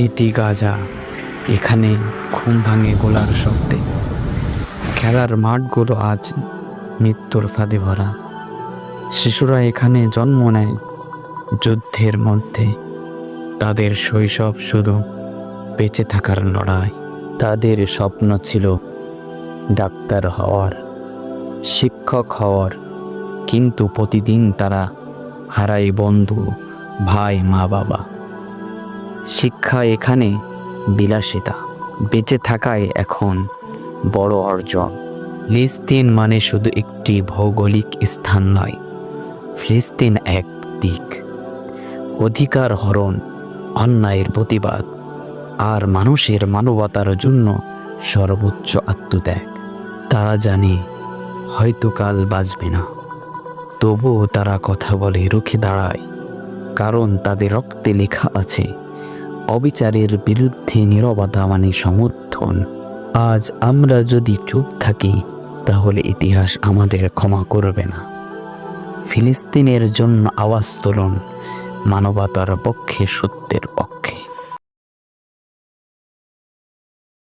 এটি গাজা। এখানে ঘুম ভাঙে গোলার শব্দে। খেলার মাঠগুলো আজ মৃত্যুর ফাঁদে ভরা। শিশুরা এখানে জন্ম নেয় যুদ্ধের মধ্যে। তাদের শৈশব শুধু বেঁচে থাকার লড়াই। তাদের স্বপ্ন ছিল ডাক্তার হওয়ার, শিক্ষক হওয়ার, কিন্তু প্রতিদিন তারা হারায় বন্ধু, ভাই, মা, বাবা। শিক্ষা এখানে বিলাসিতা, বেঁচে থাকায় এখন বড় অর্জন। ফিলিস্তিন মানে শুধু একটি ভৌগোলিক স্থান নয়, ফিলিস্তিন এক দিক, অধিকার হরণ, অন্যায়ের প্রতিবাদ আর মানুষের মানবতার জন্য সর্বোচ্চ আত্মত্যাগ। তারা জানে হয়তো কাল বাঁচবে না, তবুও তারা কথা বলে, রুখে দাঁড়ায়, কারণ তাদের রক্তে লেখা আছে অবিচারের বিরুদ্ধে নীরবতা মানে সমর্থন। আজ আমরা যদি চুপ থাকি তাহলে ইতিহাস আমাদের ক্ষমা করবে না। ফিলিস্তিনের জন্য আওয়াজ তুলুন, মানবতার পক্ষে, সত্যের পক্ষে।